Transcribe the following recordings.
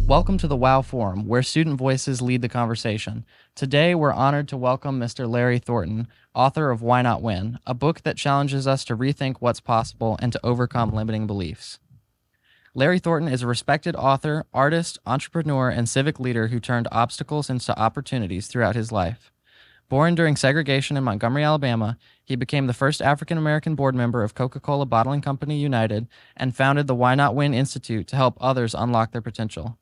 Welcome to the WOW Forum, where student voices lead the conversation. Today, we're honored to welcome Mr. Larry Thornton, author of Why Not Win, a book that challenges us to rethink what's possible and to overcome limiting beliefs. Larry Thornton is a respected author, artist, entrepreneur, and civic leader who turned obstacles into opportunities throughout his life. Born during segregation in Montgomery, Alabama, he became the first African-American board member of Coca-Cola Bottling Company United and founded the Why Not Win Institute to help others unlock their potential.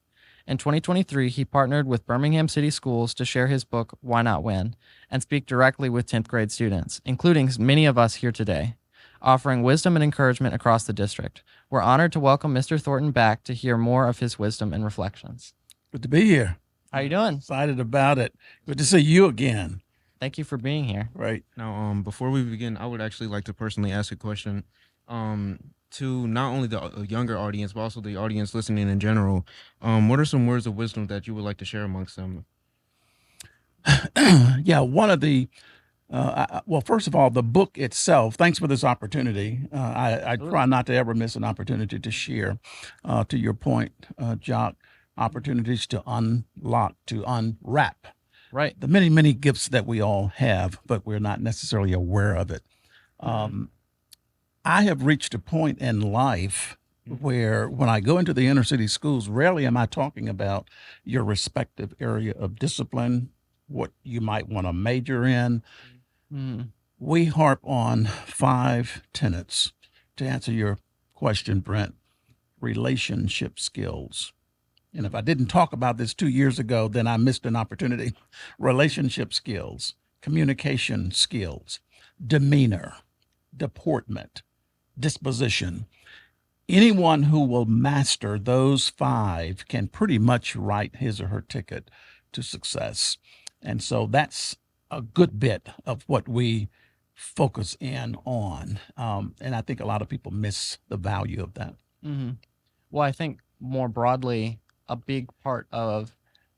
In 2023, he partnered with Birmingham City Schools to share his book, Why Not Win, and speak directly with 10th grade students, including many of us here today, offering wisdom and encouragement across the district. We're honored to welcome Mr. Thornton back to hear more of his wisdom and reflections. Good to be here. How you doing? Excited about it. Good to see you again. Thank you for being here. Right. Now, before we begin, I would actually like to personally ask a question to not only the younger audience, but also the audience listening in general. What are some words of wisdom that you would like to share amongst them? Yeah, one of the, well, first of all, the book itself, thanks for this opportunity. I try not to ever miss an opportunity to share, to your point, Jacques, opportunities to unlock, to unwrap Right. the many, many gifts that we all have, but we're not necessarily aware of it. I have reached a point in life where when I go into the inner city schools, rarely am I talking about your respective area of discipline, what you might want to major in. We harp on 5 tenets to answer your question, Brent. Relationship skills. And if I didn't talk about this 2 years ago, then I missed an opportunity. Relationship skills, communication skills, demeanor, deportment, disposition. Anyone who will master those 5 can pretty much write his or her ticket to success. And so that's a good bit of what we focus in on. And I think a lot of people miss the value of that. Well, I think more broadly, a big part of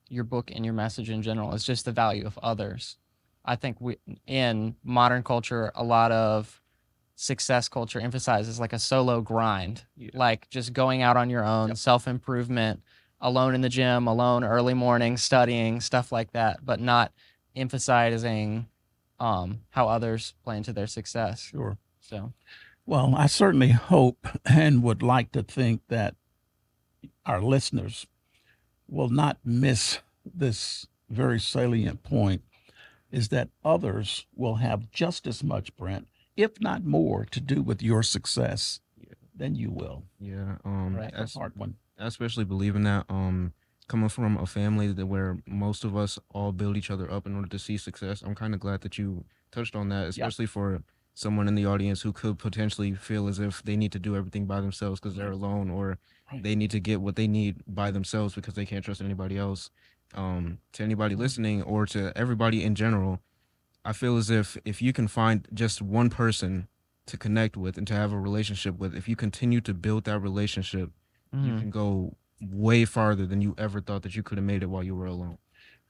your book and your message in general is just the value of others. I think in modern culture, a lot of success culture emphasizes like a solo grind, like just going out on your own, self-improvement, alone in the gym, alone early morning, studying, stuff like that, but not emphasizing how others play into their success. Sure. So, Well, I certainly hope and would like to think that our listeners will not miss this very salient point, is that others will have just as much, Brent, if not more, to do with your success than you will. Yeah, Right. That's a hard one. I especially believe in that. Coming from a family where most of us all build each other up in order to see success, I'm kind of glad that you touched on that, especially for someone in the audience who could potentially feel as if they need to do everything by themselves because they're alone, or they need to get what they need by themselves because they can't trust anybody else. To anybody listening or to everybody in general, I feel as if you can find just one person to connect with and to have a relationship with, if you continue to build that relationship, you can go way farther than you ever thought that you could have made it while you were alone.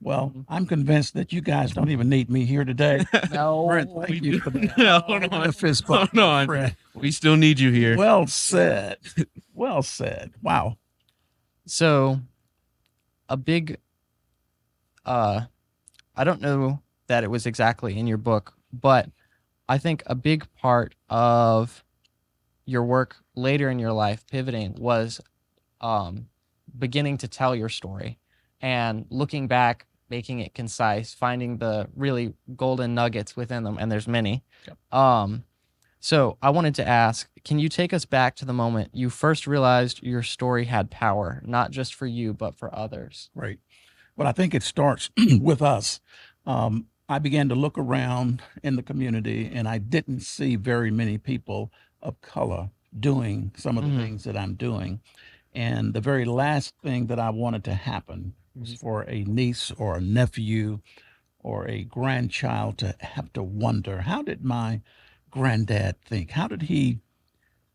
Well, I'm convinced that you guys don't even need me here today. no, Brent, thank you for that. Hold on. A fist bump, Hold on. friend. We still need you here. Well said. Well said. Wow. so a big, I don't know that it was exactly in your book, but I think a big part of your work later in your life pivoting was beginning to tell your story and looking back, making it concise, finding the really golden nuggets within them, and there's many. So I wanted to ask, can you take us back to the moment you first realized your story had power, not just for you, but for others? Right. Well, I think it starts with us. I began to look around in the community, and I didn't see very many people of color doing some of the things that I'm doing. And the very last thing that I wanted to happen was for a niece or a nephew or a grandchild to have to wonder, how did my granddad think? How did he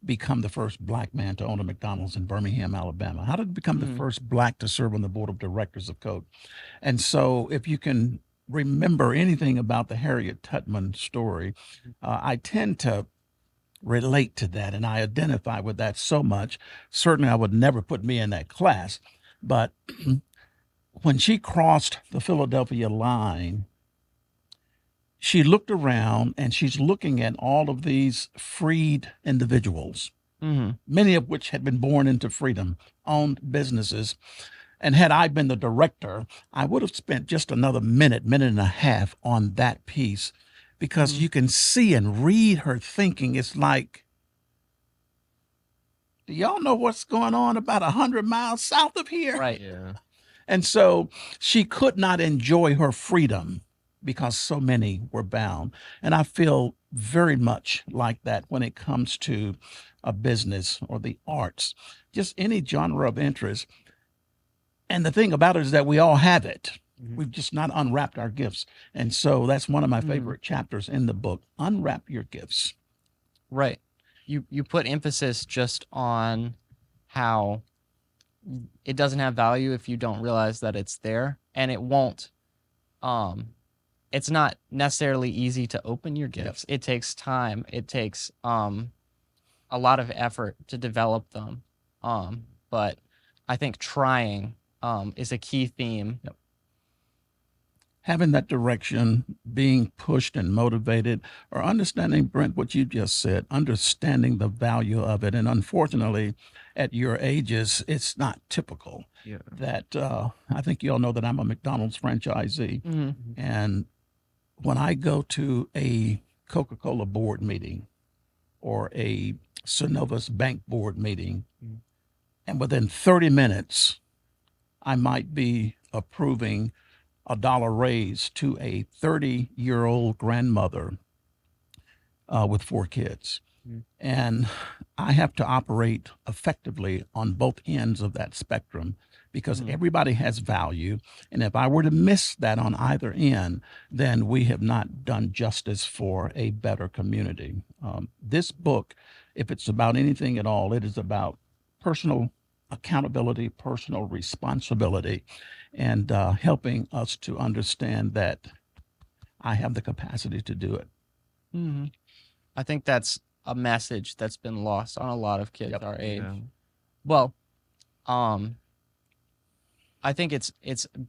become the first black man to own a McDonald's in Birmingham, Alabama? How did he become the first black to serve on the board of directors of Coke? And so if you can remember anything about the Harriet Tubman story, I tend to relate to that and I identify with that so much. Certainly, I would never put me in that class, But when she crossed the Philadelphia line, she looked around and she's looking at all of these freed individuals, many of which had been born into freedom, owned businesses. And had I been the director, I would have spent just another minute, minute and a half on that piece because you can see and read her thinking. It's like, do y'all know what's going on about 100 miles south of here? Right. Yeah. And so she could not enjoy her freedom because so many were bound. And I feel very much like that when it comes to a business or the arts, just any genre of interest. And the thing about it is that we all have it. We've just not unwrapped our gifts. And so that's one of my favorite chapters in the book. Unwrap your gifts. Right. You put emphasis just on how it doesn't have value if you don't realize that it's there, and it won't it's not necessarily easy to open your gifts. It takes time. It takes a lot of effort to develop them. But I think trying is a key theme. Having that direction, being pushed and motivated, or understanding, Brent, what you just said, understanding the value of it. And unfortunately, at your ages, it's not typical. Yeah. That I think you all know that I'm a McDonald's franchisee. And when I go to a Coca-Cola board meeting or a Synovus Bank board meeting, and within 30 minutes, I might be approving a dollar raise to a 30-year-old grandmother with 4 kids. And I have to operate effectively on both ends of that spectrum because everybody has value. And if I were to miss that on either end, then we have not done justice for a better community. This book, if it's about anything at all, it is about personal accountability, personal responsibility, and helping us to understand that I have the capacity to do it. I think that's a message that's been lost on a lot of kids our age. Yeah. Well, I think it's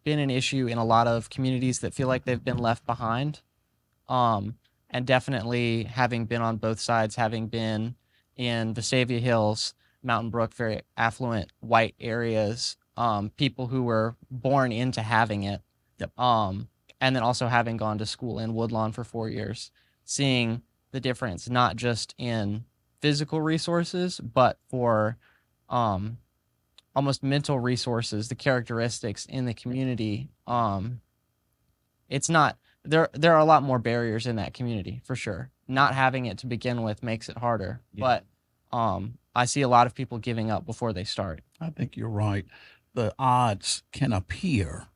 been an issue in a lot of communities that feel like they've been left behind. And definitely having been on both sides, having been in Vestavia Hills, Mountain Brook, very affluent white areas, people who were born into having it. And then also having gone to school in Woodlawn for 4 years, seeing the difference, not just in physical resources, but for almost mental resources, the characteristics in the community. It's not there. There are a lot more barriers in that community for sure. Not having it to begin with makes it harder. Yeah. But I see a lot of people giving up before they start. I think you're right. The odds can appear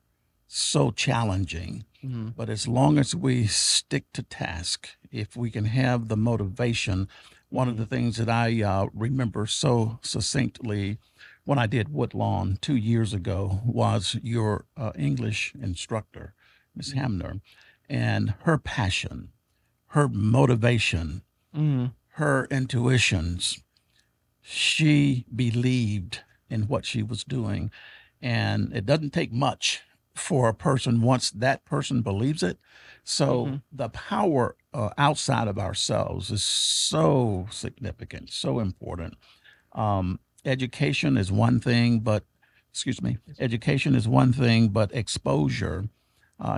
so challenging, but as long as we stick to task, if we can have the motivation, one of the things that I remember so succinctly when I did Woodlawn 2 years ago was your English instructor, Miss Hamner, and her passion, her motivation, her intuitions. She believed in what she was doing. And it doesn't take much for a person once that person believes it. So the power outside of ourselves is so significant, so important. Education is one thing, but education is one thing, but exposure,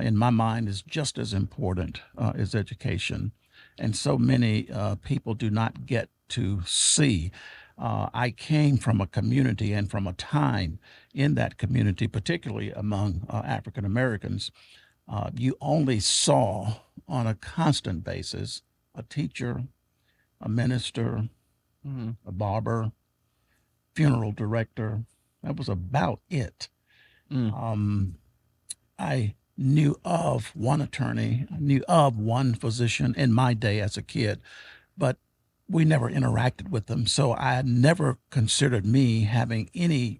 in my mind, is just as important as education. And so many people do not get to see. I came from a community and from a time in that community, particularly among African Americans, you only saw on a constant basis a teacher, a minister, a barber, funeral director. That was about it. I knew of one attorney, I knew of one physician in my day as a kid, but we never interacted with them. So I had never considered me having any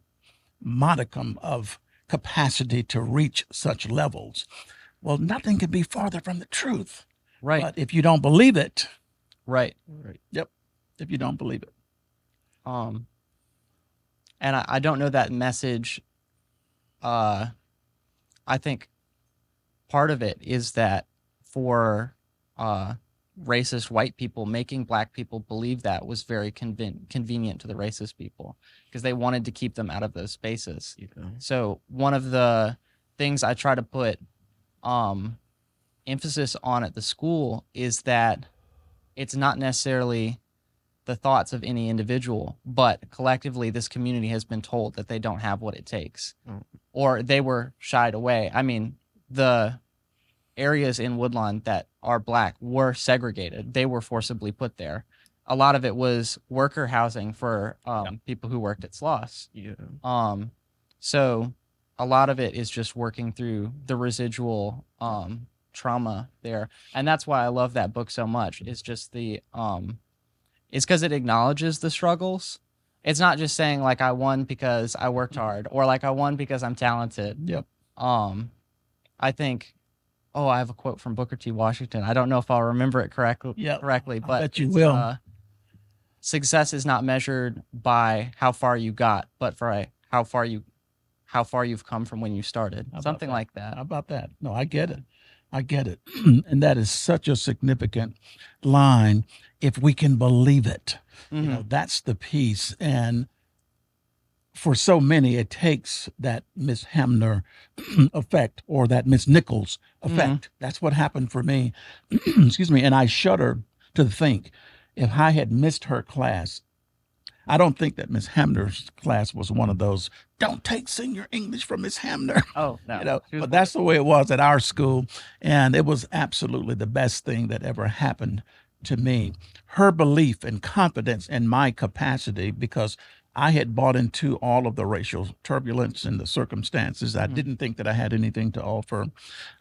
modicum of capacity to reach such levels. Well, nothing could be farther from the truth. Right. But if you don't believe it, Right. if you don't believe it. And I don't know that message I think part of it is that for uh, racist white people, making black people believe that was very convenient to the racist people because they wanted to keep them out of those spaces. Yeah. So one of the things I try to put um, emphasis on at the school is that it's not necessarily the thoughts of any individual, but collectively, this community has been told that they don't have what it takes, Oh. or they were shied away. I mean, the areas in Woodlawn that are black were segregated. They were forcibly put there. A lot of it was worker housing for people who worked at Sloss. Yeah. So a lot of it is just working through the residual trauma there, and that's why I love that book so much. It's just it's because it acknowledges the struggles. It's not just saying like I won because I worked hard or like I won because I'm talented. Yep. I think. Oh, I have a quote from Booker T. Washington. I don't know if I'll remember it correctly, but bet you will. Success is not measured by how far you got, but for how far you've come from when you started. Something like that. How about that? No, I get it. I get it. And that is such a significant line if we can believe it. You know, that's the piece. And for so many, it takes that Miss Hamner effect or that Miss Nichols effect. That's what happened for me. Excuse me. And I shudder to think if I had missed her class, I don't think that Miss Hamner's class was one of those, don't take senior English from Miss Hamner. Oh, no. You know, but that's the way it was at our school. And it was absolutely the best thing that ever happened to me. Her belief and confidence in my capacity, because I had bought into all of the racial turbulence and the circumstances. I didn't think that I had anything to offer.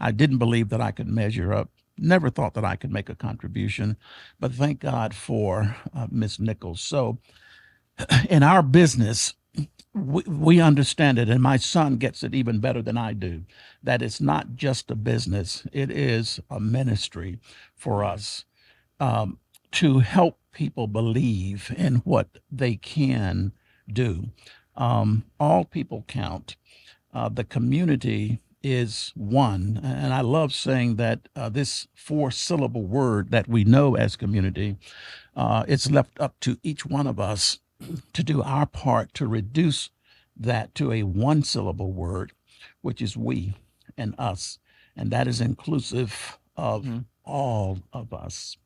I didn't believe that I could measure up. Never thought that I could make a contribution. But thank God for Miss Nichols. So in our business, we understand it, and my son gets it even better than I do, that it's not just a business, it is a ministry for us to help people believe in what they can do. All people count. The community is one. And I love saying that this 4-syllable word that we know as community, it's left up to each one of us to do our part to reduce that to a 1-syllable word, which is we and us. And that is inclusive of all of us.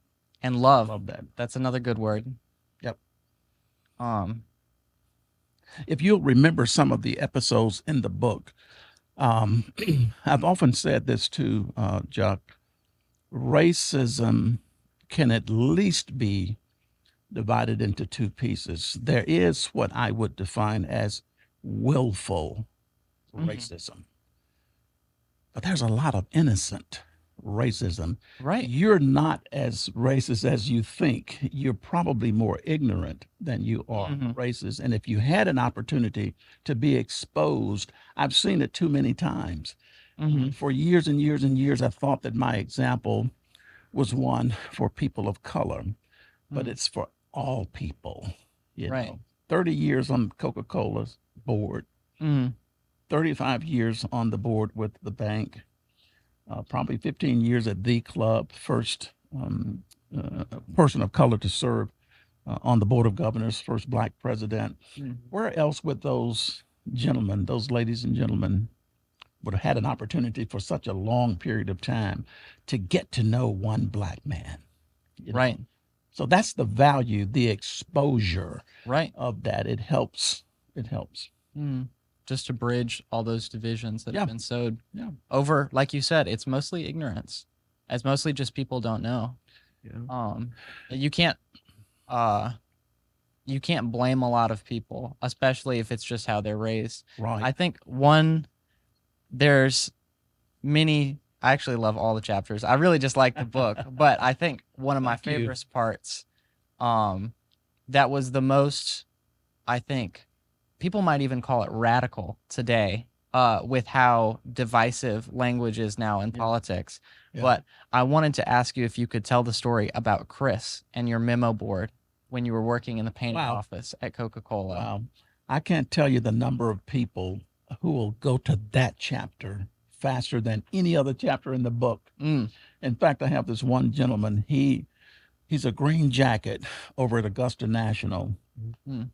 And love. Love that. That's another good word. Yep. If you'll remember some of the episodes in the book, I've often said this too, Jacques. Racism can at least be divided into 2 pieces. There is what I would define as willful racism, but there's a lot of innocent racism. Right. You're not as racist as you think. You're probably more ignorant than you are racist. And if you had an opportunity to be exposed, I've seen it too many times. For years and years and years, I thought that my example was one for people of color, but it's for all people. You know, 30 years on Coca-Cola's board, 35 years on the board with the bank, probably 15 years at the club, first person of color to serve on the board of governors, first black president. Where else would those gentlemen, those ladies and gentlemen, would have had an opportunity for such a long period of time to get to know one black man? You know? Right. So that's the value, the exposure of that. It helps. It helps. Just to bridge all those divisions that have been sowed over, like you said, it's mostly ignorance. It's mostly just people don't know. You can't blame a lot of people, especially if it's just how they're raised. Right. I think there's many. I actually love all the chapters. I really just like the book, but I think one of my favorite parts, that was the most, I think, people might even call it radical today, with how divisive language is now in politics. But I wanted to ask you if you could tell the story about Chris and your memo board when you were working in the painting office at Coca-Cola. Wow. I can't tell you the number of people who will go to that chapter faster than any other chapter in the book. Mm. In fact, I have this one gentleman. He's a Green Jacket over at Augusta National. Mm.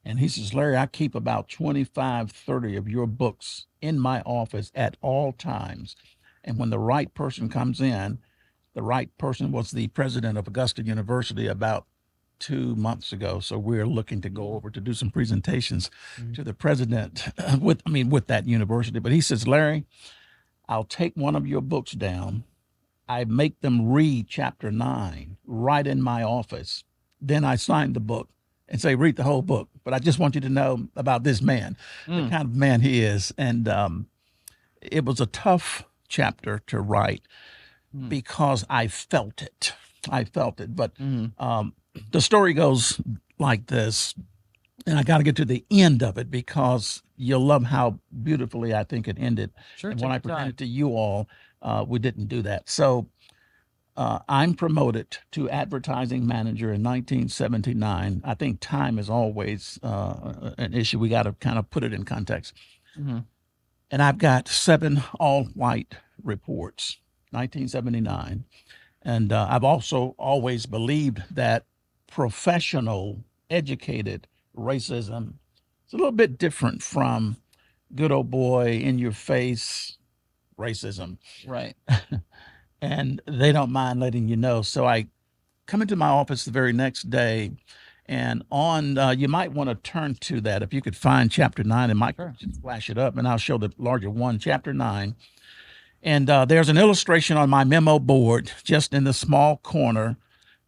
And he says, Larry, I keep about 25, 30 of your books in my office at all times. And when the right person comes in, the right person was the president of Augusta University about 2 months ago. So we're looking to go over to do some presentations to the president with that university. But he says, Larry, I'll take one of your books down. I make them read chapter 9 right in my office. Then I sign the book and say, read the whole book. But I just want you to know about this man, the kind of man he is. And it was a tough chapter to write because I felt it. I felt it. But the story goes like this. And I got to get to the end of it because you'll love how beautifully I think it ended. Sure. And take when I your time. presented to you all, we didn't do that. So I'm promoted to advertising manager in 1979. I think time is always an issue. We got to kind of put it in context. And I've got 7 all-white reports, 1979. And I've also always believed that professional, educated racism is a little bit different from good old boy in your face racism. Right. And they don't mind letting you know. So I come into my office the very next day, and on you might want to turn to that if you could find chapter 9, and Mike just flash it up, and I'll show the larger one, chapter 9. And there's an illustration on my memo board, just in the small corner: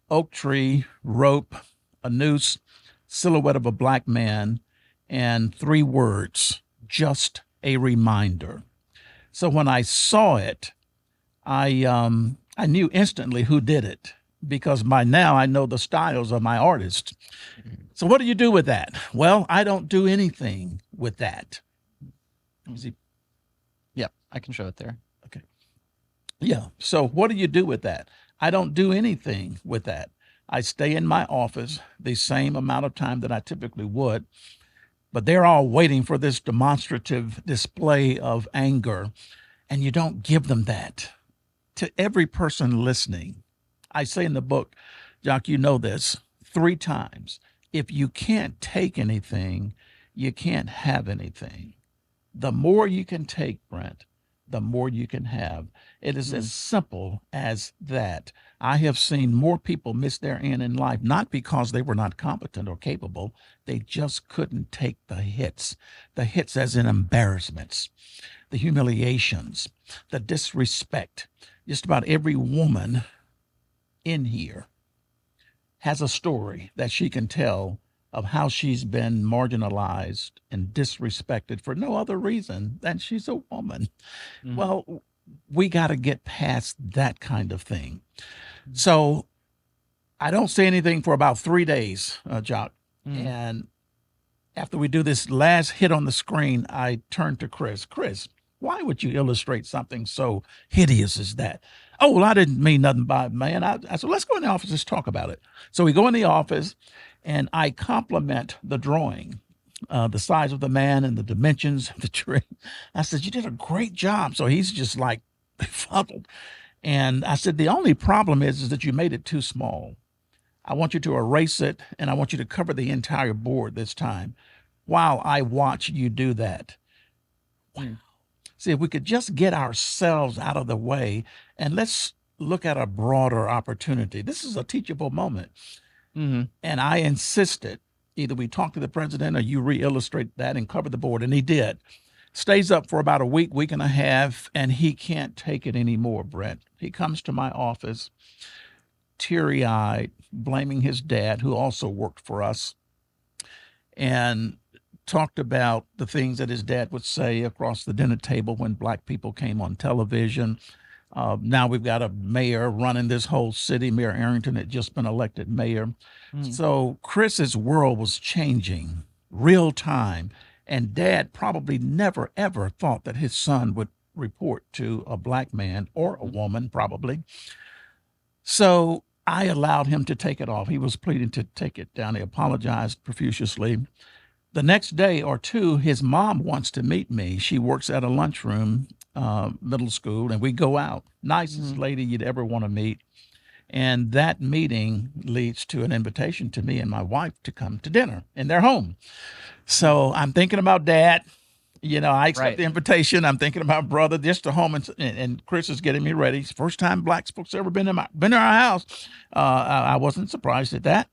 oak tree, rope, a noose, silhouette of a black man, and 3 words: just a reminder. So when I saw it, I knew instantly who did it because by now I know the styles of my artists. So what do you do with that? Well, I don't do anything with that. See, Yep. I can show it there. okay. Yeah. So what do you do with that? I don't do anything with that. I stay in my office the same amount of time that I typically would, but they're all waiting for this demonstrative display of anger, and you don't give them that. To every person listening, I say in the book, Jacques, you know this, 3 times. If you can't take anything, you can't have anything. The more you can take, Brent, the more you can have. It is as simple as that. I have seen more people miss their end in life, not because they were not competent or capable. They just couldn't take the hits as in embarrassments, the humiliations, the disrespect. Just about every woman in here has a story that she can tell of how she's been marginalized and disrespected for no other reason than she's a woman. Well, we got to get past that kind of thing. So I don't say anything for about 3 days, Jock. And after we do this last hit on the screen, I turn to Chris. Chris, why would you illustrate something so hideous as that? Oh, well, I didn't mean nothing by it, man. I said, let's go in the office, let's talk about it. So we go in the office, and I compliment the drawing, the size of the man and the dimensions of the tree. I said, you did a great job. So he's just like befuddled. And I said, the only problem is that you made it too small. I want you to erase it, and I want you to cover the entire board this time while I watch you do that. Wow. See, if we could just get ourselves out of the way and let's look at a broader opportunity. This is a teachable moment. And I insisted, either we talk to the president or you re-illustrate that and cover the board. And he did. Stays up for about a week, week and a half, and he can't take it anymore, Brent. He comes to my office, teary-eyed, blaming his dad, who also worked for us, and talked about the things that his dad would say across the dinner table when black people came on television. Now we've got a mayor running this whole city. Mayor Arrington had just been elected mayor. So Chris's world was changing real time. And Dad probably never, ever thought that his son would report to a black man or a woman, probably. So I allowed him to take it off. He was pleading to take it down. He apologized profusely. The next day or two, his mom wants to meet me. She works at a lunchroom, middle school, and we go out. Nicest lady you'd ever want to meet. And that meeting leads to an invitation to me and my wife to come to dinner in their home. So I'm thinking about Dad. I accept Right. the invitation. I'm thinking about brother, just to home, and Chris is getting me ready. It's the first time black folks ever been in our house. I wasn't surprised at that.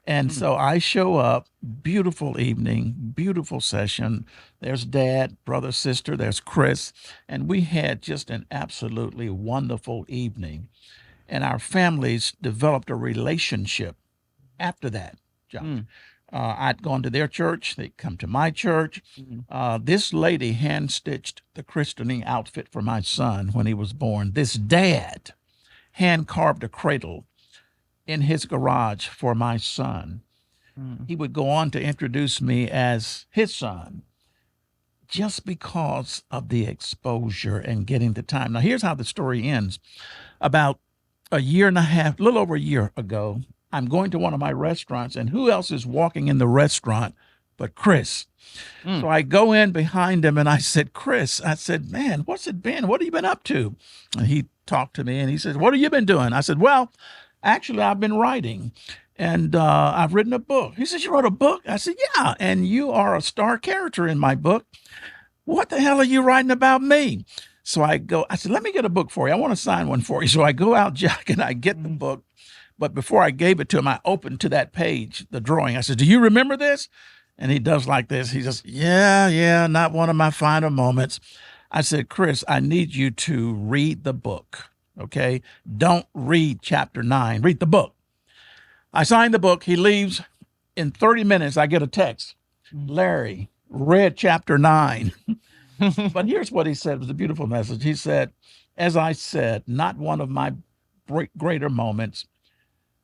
And so I show up, beautiful evening, beautiful session. There's Dad, brother, sister, there's Chris, and we had just an absolutely wonderful evening. And our families developed a relationship after that, Josh. I'd gone to their church. They'd come to my church. This lady hand stitched the christening outfit for my son when he was born. This dad hand carved a cradle in his garage for my son. He would go on to introduce me as his son just because of the exposure and getting the time. Now, here's how the story ends. About a year and a half, a little over a year ago, I'm going to one of my restaurants, and who else is walking in the restaurant but Chris? So I go in behind him and I said, Chris, I said, man, what's it been? What have you been up to? And he talked to me and he said, what have you been doing? I said, well, actually, I've been writing and I've written a book. He says, you wrote a book? I said, yeah, and you are a star character in my book. What the hell are you writing about me? So I said, let me get a book for you. I want to sign one for you. So I go out, Jack, and I get the book. But before I gave it to him, I opened to that page, the drawing. I said, do you remember this? And he does like this. He says, yeah, not one of my finer moments. I said, Chris, I need you to read the book, okay? Don't read chapter 9. Read the book. I signed the book. He leaves. In 30 minutes, I get a text. Larry, read chapter 9. But here's what he said. It was a beautiful message. He said, as I said, not one of my greater moments,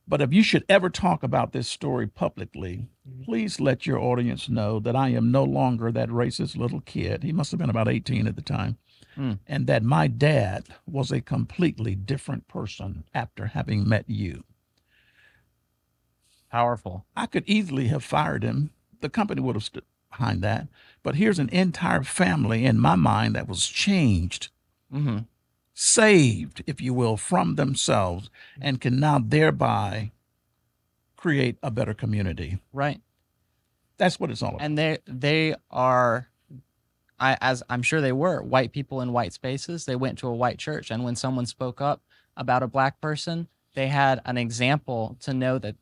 but if you should ever talk about this story publicly, please let your audience know that I am no longer that racist little kid. He must have been about 18 at the time. And that my dad was a completely different person after having met you. Powerful. I could easily have fired him. The company would have stood behind that. But here's an entire family in my mind that was changed, saved, if you will, from themselves, and can now thereby create a better community. Right. That's what it's all about. And they are, as I'm sure they were, white people in white spaces. They went to a white church, and when someone spoke up about a black person, they had an example to know that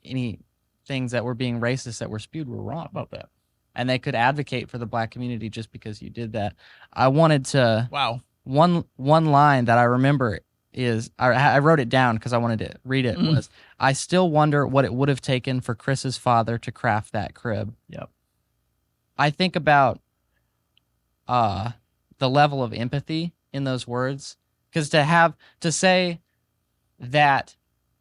any things that were being racist that were spewed were wrong. About that. And they could advocate for the black community just because you did that. I wanted to. Wow. One line that I remember is I wrote it down because I wanted to read it. Was I still wonder what it would have taken for Chris's father to craft that crib. Yep. I think about the level of empathy in those words, because to say that,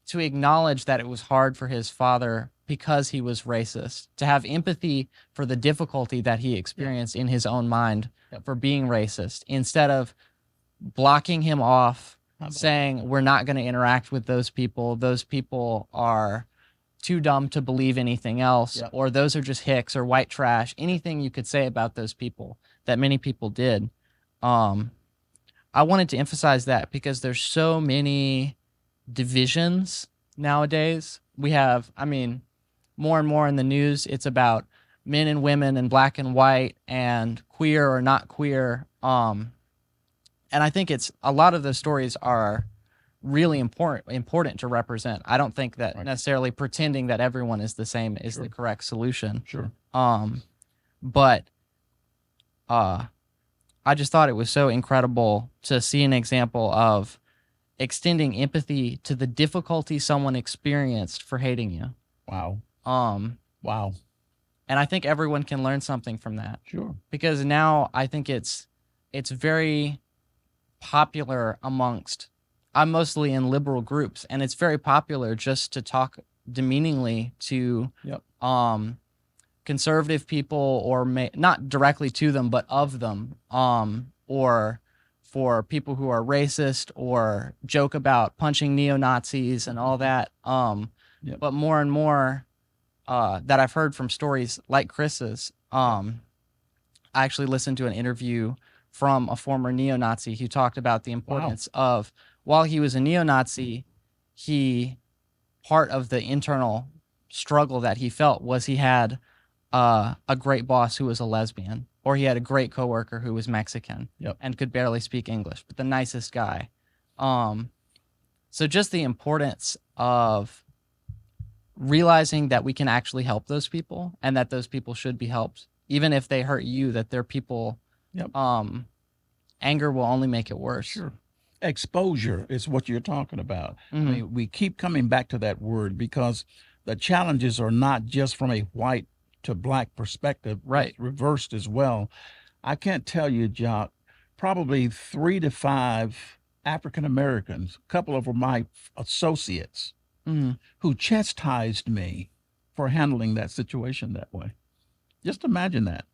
to acknowledge that it was hard for his father because he was racist, to have empathy for the difficulty that he experienced in his own mind for being racist, instead of blocking him off, saying we're not going to interact with those people are too dumb to believe anything else, or those are just hicks or white trash, anything you could say about those people that many people did. I wanted to emphasize that because there's so many divisions nowadays. We have, more and more in the news, it's about men and women and black and white and queer or not queer. And I think it's a lot of those stories are really important to represent. I don't think that necessarily pretending that everyone is the same is the correct solution. Sure. But I just thought it was so incredible to see an example of extending empathy to the difficulty someone experienced for hating you. Wow. Wow. And I think everyone can learn something from that. Sure. Because now I think it's very popular amongst, I'm mostly in liberal groups, and it's very popular just to talk demeaningly to conservative people, or not directly to them, but of them, or for people who are racist, or joke about punching neo-Nazis and all that. But more and more, that I've heard from stories like Chris's. I actually listened to an interview from a former neo-Nazi who talked about the importance of, while he was a neo-Nazi, he part of the internal struggle that he felt was he had a great boss who was a lesbian, or he had a great coworker who was Mexican and could barely speak English, but the nicest guy. So just the importance of realizing that we can actually help those people and that those people should be helped, even if they hurt you, that they're people. Anger will only make it worse. Sure. Exposure is what you're talking about. I mean, we keep coming back to that word because the challenges are not just from a white to black perspective, right? It's reversed as well. I can't tell you, Jacques, probably 3 to 5 African Americans, a couple of my associates, who chastised me for handling that situation that way. Just imagine that.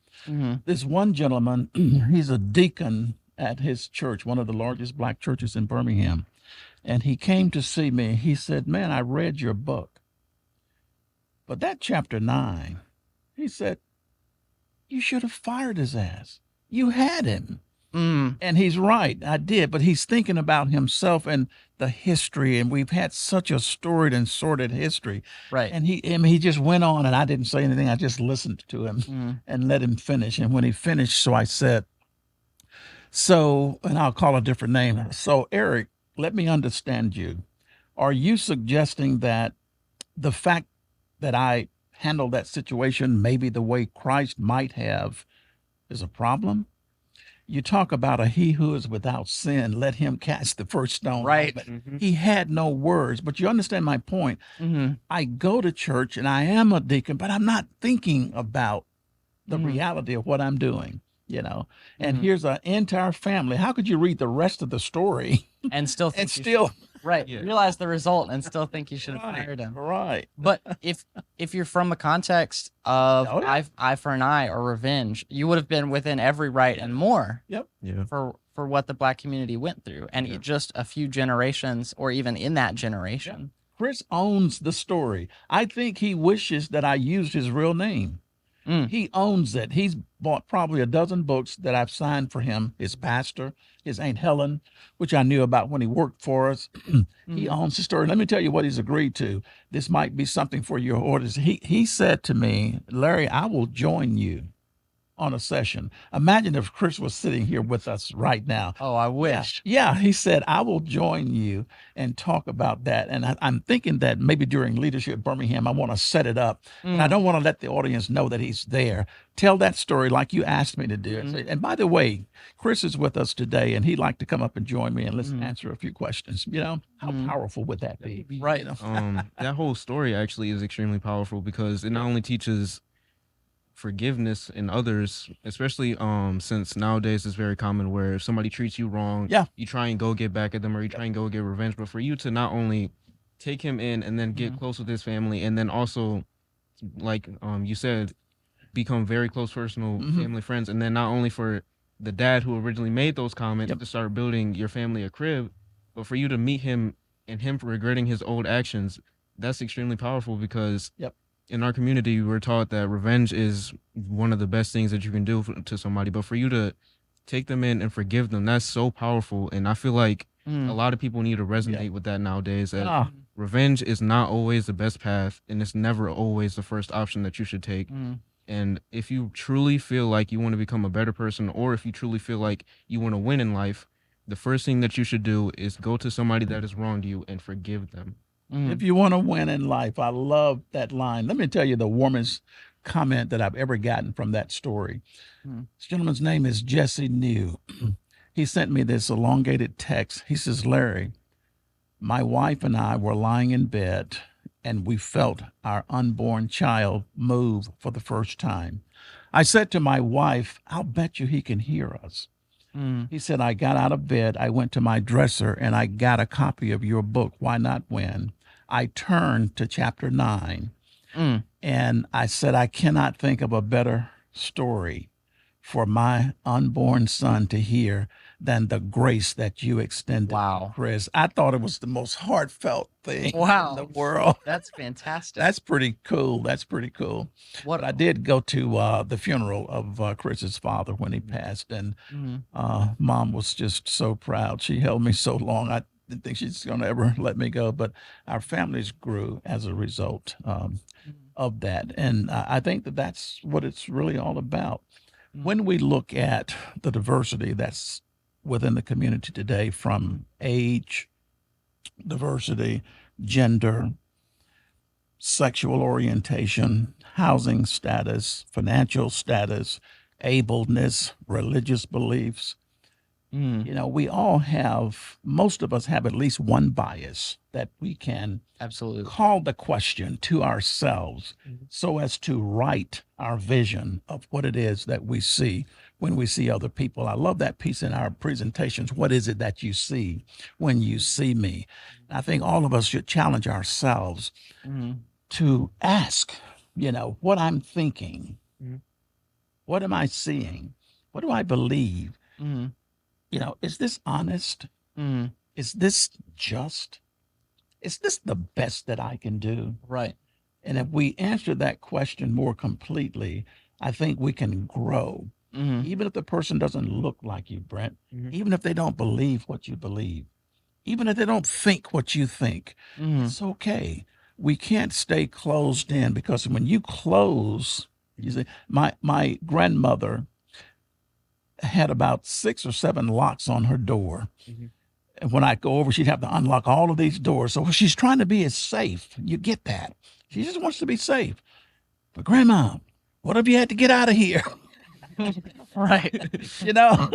This one gentleman, he's a deacon at his church, one of the largest black churches in Birmingham. And he came to see me. He said, "Man, I read your book. But that chapter 9, he said, you should have fired his ass. You had him." And he's right. I did. But he's thinking about himself and the history. And we've had such a storied and sordid history. Right. And he just went on, and I didn't say anything. I just listened to him and let him finish. And when he finished, so I said, and I'll call a different name. So, Eric, let me understand you. Are you suggesting that the fact that I handled that situation maybe the way Christ might have is a problem? You talk about he who is without sin, let him cast the first stone. Right. He had no words, but you understand my point. I go to church and I am a deacon, but I'm not thinking about the reality of what I'm doing, and here's an entire family. How could you read the rest of the story and still think realize the result and still think you should have fired him? Right. But if you're from a context of eye for an eye or revenge, you would have been within every right and more. For what the black community went through, and just a few generations, or even in that generation. Chris owns the story. I think he wishes that I used his real name. He owns it. He's bought probably a dozen books that I've signed for him. His pastor, his Aunt Helen, which I knew about when he worked for us. He owns the story. Let me tell you what he's agreed to. This might be something for your audience. He said to me, "Larry, I will join you on a session." Imagine if Chris was sitting here with us right now. Oh, I wish. Yeah, he said, "I will join you and talk about that." And I'm thinking that maybe during Leadership Birmingham, I want to set it up. And I don't want to let the audience know that he's there. Tell that story like you asked me to do. And by the way, Chris is with us today, and he'd like to come up and join me and let's answer a few questions. How powerful would that be? Right. That whole story actually is extremely powerful because it not only teaches forgiveness in others, especially since nowadays it's very common where if somebody treats you wrong, you try and go get back at them, or you try and go get revenge. But for you to not only take him in and then get close with his family, and then also, like you said, become very close personal family friends, and then not only for the dad who originally made those comments to start building your family a crib, but for you to meet him and him regretting his old actions, that's extremely powerful because in our community, we're taught that revenge is one of the best things that you can do to somebody. But for you to take them in and forgive them, that's so powerful. And I feel like a lot of people need to resonate with that nowadays. That revenge is not always the best path, and it's never always the first option that you should take. And if you truly feel like you want to become a better person, or if you truly feel like you want to win in life, the first thing that you should do is go to somebody that has wronged you and forgive them. If you want to win in life, I love that line. Let me tell you the warmest comment that I've ever gotten from that story. This gentleman's name is Jesse New. He sent me this elongated text. He says, "Larry, my wife and I were lying in bed, and we felt our unborn child move for the first time. I said to my wife, 'I'll bet you he can hear us.' He said, 'I got out of bed, I went to my dresser, and I got a copy of your book, Why Not Win. I turned to chapter 9, and I said, I cannot think of a better story for my unborn son to hear than the grace that you extended. Wow. Chris. I thought it was the most heartfelt thing Wow. in the world. That's fantastic. That's pretty cool. That's pretty cool. What But I did go to the funeral of Chris's father when he passed, and Mhm. Mom was just so proud. She held me so long. I didn't think she's going to ever let me go, but our families grew as a result of that. And I think that that's what it's really all about. When we look at the diversity that's within the community today, from age, diversity, gender, sexual orientation, housing status, financial status, ableness, religious beliefs, you know, we all have, most of us have at least one bias that we can Absolutely. call the question to ourselves so as to write our vision of what it is that we see when we see other people. I love that piece in our presentations. What is it that you see when you see me? I think all of us should challenge ourselves to ask, you know, what I'm thinking. What am I seeing? What do I believe? You know, is this honest? Is this just? Is this the best that I can do? Right. And if we answer that question more completely, I think we can grow. Even if the person doesn't look like you, Brent, even if they don't believe what you believe, even if they don't think what you think, it's okay. We can't stay closed in, because when you close, you see, my grandmother had about 6 or 7 locks on her door. And when I go over, she'd have to unlock all of these doors. So she's trying to be as safe. You get that. She just wants to be safe. But Grandma, what if you had to get out of here? Right. You know,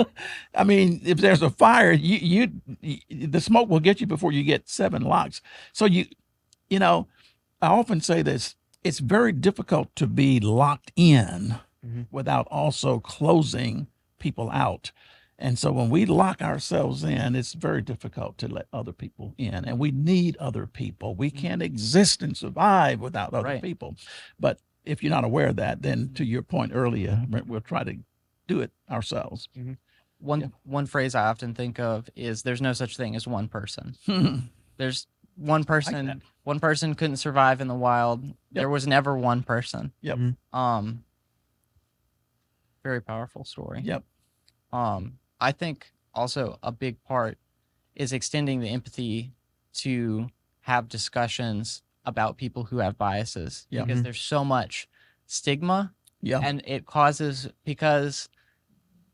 I mean, if there's a fire, the smoke will get you before you get 7 locks. So you know, I often say this: it's very difficult to be locked in without also closing people out. And so when we lock ourselves in, it's very difficult to let other people in. And we need other people. We can't exist and survive without other Right. people. But if you're not aware of that, then to your point earlier, we'll try to do it ourselves. One phrase I often think of is there's no such thing as one person. There's one person. that. One person couldn't survive in the wild. There was never one person. Yep. Very powerful story. Yep. I think also a big part is extending the empathy to have discussions about people who have biases, Yeah. because there's so much stigma, Yeah. and it causes, because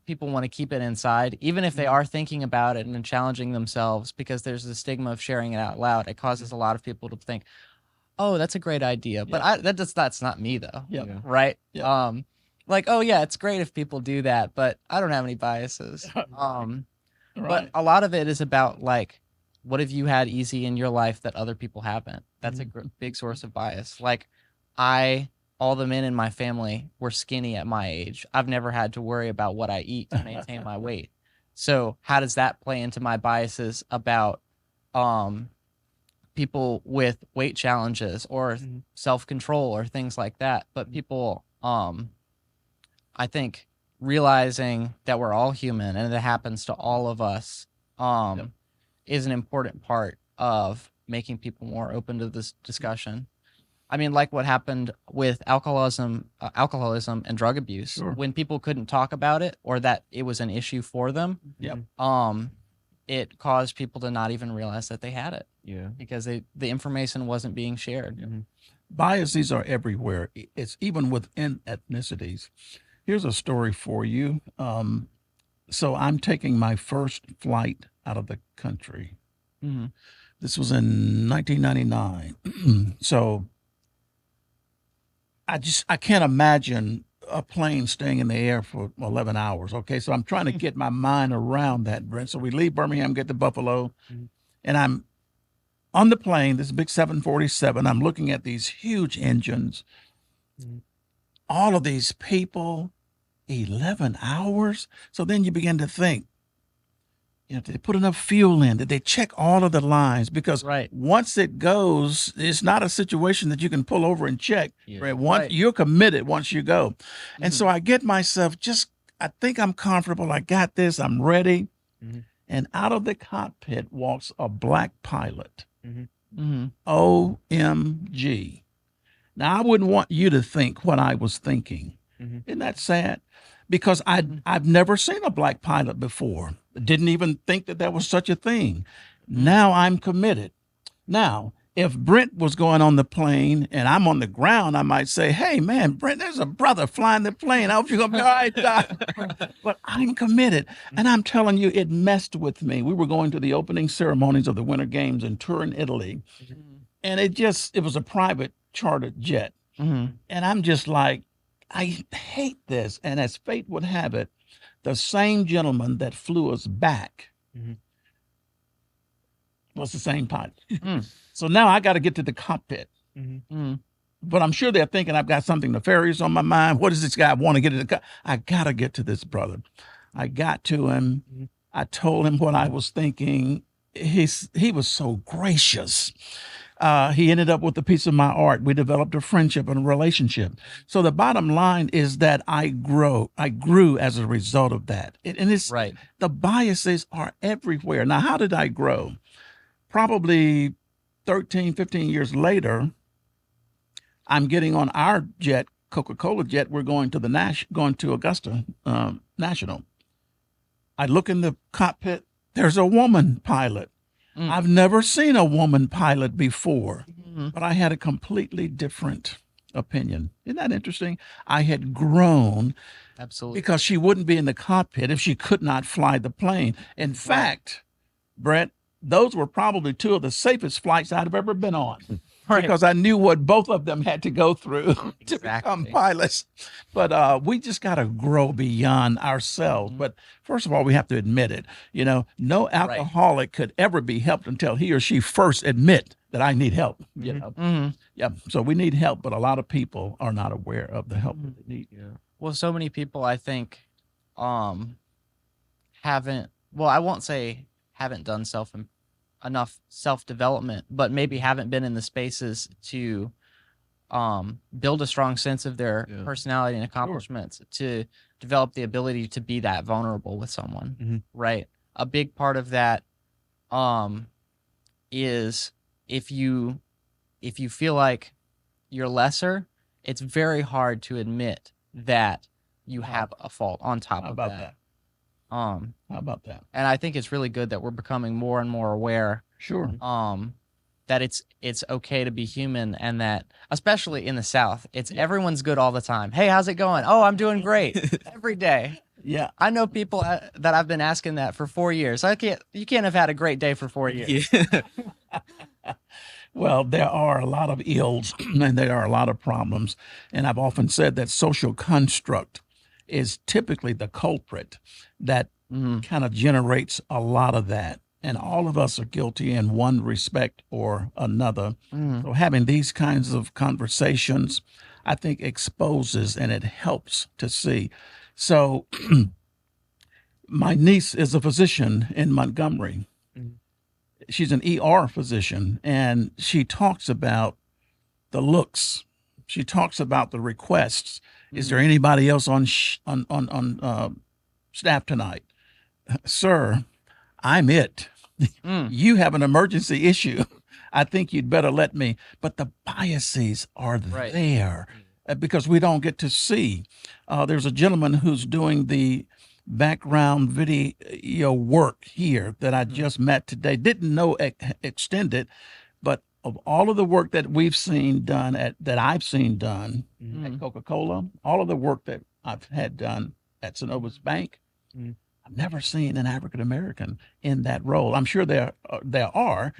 people want to keep it inside, even if they are thinking about it and challenging themselves, because there's the stigma of sharing it out loud. It causes a lot of people to think, oh, that's a great idea, but that's not me though. Yeah. Right. Yeah. Like, oh yeah, it's great if people do that, but I don't have any biases. But Right. a lot of it is about, like, what have you had easy in your life that other people haven't? That's a big source of bias. Like, all the men in my family were skinny at my age. I've never had to worry about what I eat to maintain my weight. So how does that play into my biases about people with weight challenges or self-control or things like that? But people, I think, realizing that we're all human and it happens to all of us is an important part of making people more open to this discussion. I mean, like what happened with alcoholism and drug abuse. Sure. When people couldn't talk about it, or that it was an issue for them, it caused people to not even realize that they had it. Yeah. Because the information wasn't being shared. Biases are everywhere. It's even within ethnicities. Here's a story for you. So I'm taking my first flight out of the country. This was in 1999. So I can't imagine a plane staying in the air for 11 hours. Okay. So I'm trying to get my mind around that, Brent. So we leave Birmingham, get to Buffalo, and I'm on the plane, this big 747. I'm looking at these huge engines, all of these people, 11 hours. So then you begin to think, you know, did they put enough fuel in? Did they check all of the lines? Because once it goes, it's not a situation that you can pull over and check. Right? You're committed once you go. And so I get myself I think I'm comfortable. I got this. I'm ready. Mhm. and out of the cockpit walks a black pilot. Mm-hmm. OMG. Now, I wouldn't want you to think what I was thinking. Mhm. Isn't that sad? Because I've never seen a black pilot before. Didn't even think that there was such a thing. Now I'm committed. Now, if Brent was going on the plane and I'm on the ground, I might say, "Hey, man, Brent, there's a brother flying the plane. I hope you're gonna be all right, Doc." But I'm committed, and I'm telling you, it messed with me. We were going to the opening ceremonies of the Winter Games in Turin, Italy, and it was a private chartered jet, Mm-hmm. and I'm just like, I hate this. And as fate would have it, the same gentleman that flew us back Mhm. was the same pilot. Mm. So now I got to get to the cockpit. Mm-hmm. But I'm sure they're thinking I've got something nefarious on my mind. What does this guy want to get to the I got to get to this brother. I got to him. I told him what I was thinking. He was so gracious. He ended up with a piece of my art. We developed a friendship and a relationship. So the bottom line is that I grew as a result of that. And it's Right. the biases are everywhere. Now, how did I grow? Probably 13, 15 years later, I'm getting on our jet, Coca-Cola jet. We're going to going to Augusta National. I look in the cockpit. There's a woman pilot. I've never seen a woman pilot before, but I had a completely different opinion. Isn't that interesting? I had grown Absolutely. because she wouldn't be in the cockpit if she could not fly the plane. In fact, Brett, those were probably two of the safest flights I'd have ever been on. Right. Because I knew what both of them had to go through to become Exactly. pilots. But we just got to grow beyond ourselves. But first of all, we have to admit it. You know, no alcoholic could ever be helped until he or she first admit that I need help. You know, Mm-hmm. yeah. So we need help, but a lot of people are not aware of the help that they need. Yeah. Well, so many people, I think, haven't. Well, I won't say haven't done enough self development, but maybe haven't been in the spaces to build a strong sense of their Yeah. personality and accomplishments to develop the ability to be that vulnerable with someone. Mhm. Right. A big part of that is if you feel like you're lesser, it's very hard to admit that you have a fault on top How of about that. that? How about that? And I think it's really good that we're becoming more and more aware Sure. that it's okay to be human, and that especially in the South, it's everyone's good all the time. Hey, how's it going? Oh, I'm doing great every day. Yeah. I know people that I've been asking that for 4 years. You can't have had a great day for 4 years. Yeah. Well, there are a lot of ills and there are a lot of problems. And I've often said that social construct is typically the culprit that kind of generates a lot of that. And all of us are guilty in one respect or another. So having these kinds of conversations, I think, exposes and it helps to see. So my niece is a physician in Montgomery. She's an ER physician, and she talks about the looks. She talks about the requests. Is there anybody else on staff tonight? Sir, I'm it. You have an emergency issue. I think you'd better let me. But the biases are there because we don't get to see. There's a gentleman who's doing the background video work here that I just met today. Didn't know extended, but of all of the work that we've seen done that I've seen done at Coca-Cola, all of the work that I've had done at Synovus Bank, I've never seen an African American in that role. I'm sure there are,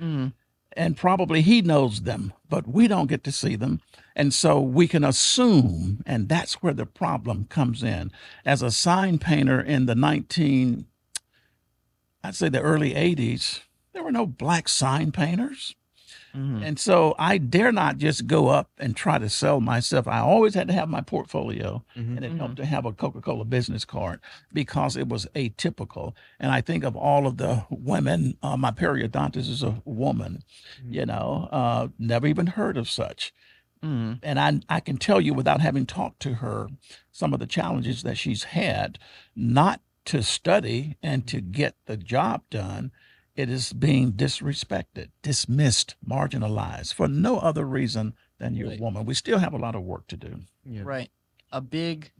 and probably he knows them, but we don't get to see them. And so we can assume, and that's where the problem comes in. As a sign painter in the I'd say the early 80s, there were no black sign painters. And so I dare not just go up and try to sell myself. I always had to have my portfolio, and it helped to have a Coca-Cola business card because it was atypical. And I think of all of the women, my periodontist is a woman, never even heard of such. And I can tell you without having talked to her some of the challenges that she's had, not to study and to get the job done, it is being disrespected, dismissed, marginalized for no other reason than you're a Right. woman. We still have a lot of work to do. Yeah. Right. A big,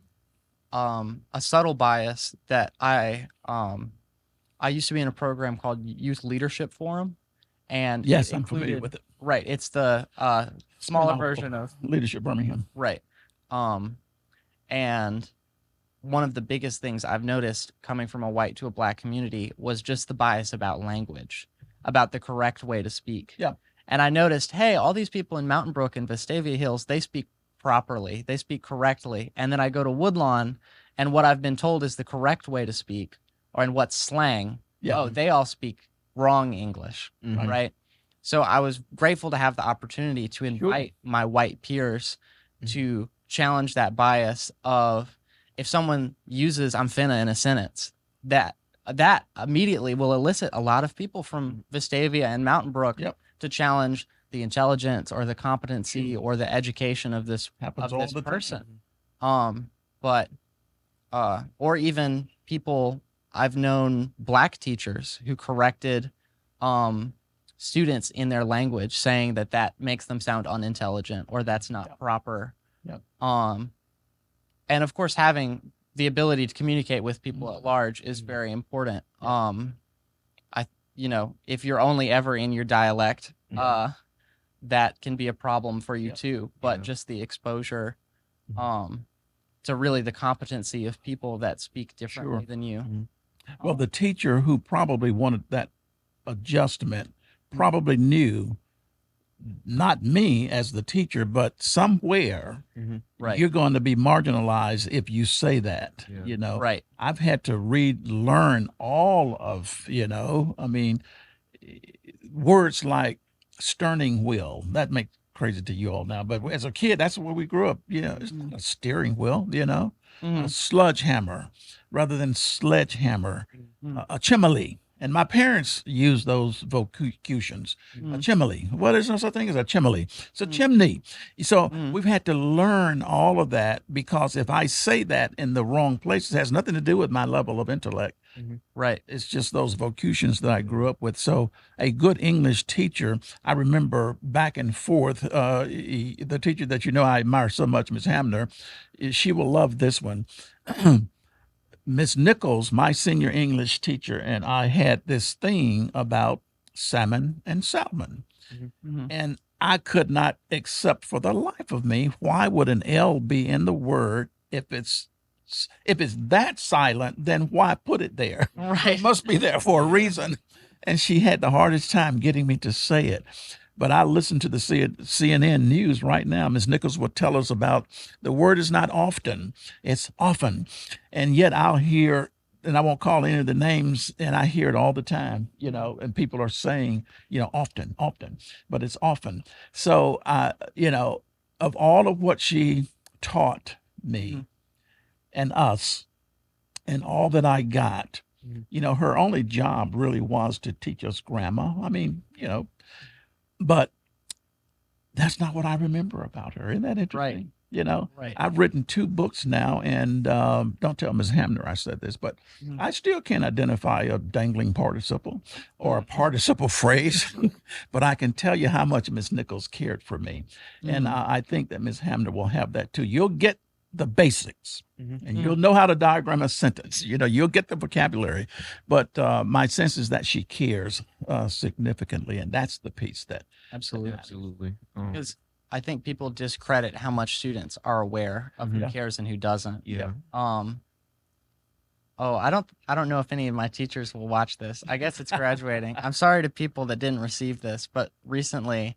a subtle bias that I used to be in a program called Youth Leadership Forum, and Yes, it I'm familiar included, with it. right. It's the smaller Spin-off version of Leadership Birmingham. right. Um, and one of the biggest things I've noticed coming from a white to a black community was just the bias about language, about the correct way to speak. Yeah. And I noticed, hey, all these people in Mountain Brook and Vestavia Hills, they speak properly, they speak correctly. And then I go to Woodlawn, and what I've been told is the correct way to speak, or in what's slang. Yeah. Oh, they all speak wrong English, Mhm. right? So I was grateful to have the opportunity to invite my white peers to challenge that bias of if someone uses "I'm finna" in a sentence, that immediately will elicit a lot of people from Vestavia and Mountain Brook Yep. to challenge the intelligence or the competency or the education of this Happens all the time. person. But or even people I've known black teachers who corrected students in their language, saying that makes them sound unintelligent or that's not proper. Yep. And of course, having the ability to communicate with people at large is very important. If you're only ever in your dialect, that can be a problem for you too. But Yeah. just the exposure, to really the competency of people that speak differently Sure. than you. Well, the teacher who probably wanted that adjustment probably knew, not me as the teacher, but somewhere Right. you're going to be marginalized if you say that. Yeah. You know, Right. I've had to learn all of, words like steering wheel. That makes crazy to you all now, but as a kid, that's where we grew up. It's not a steering wheel, a sludgehammer rather than sledgehammer, a chimney. And my parents used those vocations. A chimney. What is such a thing as a chimney? It's a chimney. So we've had to learn all of that, because if I say that in the wrong place, it has nothing to do with my level of intellect. Right. It's just those vocations that I grew up with. So a good English teacher, I remember back and forth, the teacher that I admire so much, Miss Hamner, she will love this one. Miss Nichols, my senior English teacher, and I had this thing about salmon and salmon. And I could not accept for the life of me, why would an L be in the word if it's that silent, then why put it there? Right. It must be there for a reason. And she had the hardest time getting me to say it. But I listen to the CNN news right now. Ms. Nichols will tell us about the word is not often, it's often. And yet I'll hear, and I won't call any of the names, and I hear it all the time, and people are saying, often, but it's often. So, of all of what she taught me and us and all that I got, her only job really was to teach us grammar. I mean, but that's not what I remember about her. Isn't that interesting? Right. I've written 2 books now, and don't tell Ms. Hamner I said this, but I still can't identify a dangling participle or a participle phrase, but I can tell you how much Ms. Nichols cared for me. And I think that Ms. Hamner will have that too. You'll get the basics, and you'll know how to diagram a sentence. You'll get the vocabulary, but my sense is that she cares significantly, and that's the piece that Absolutely. Absolutely. Because I think people discredit how much students are aware of who cares and who doesn't. Yeah. I don't know if any of my teachers will watch this. I guess it's graduating. I'm sorry to people that didn't receive this, but recently,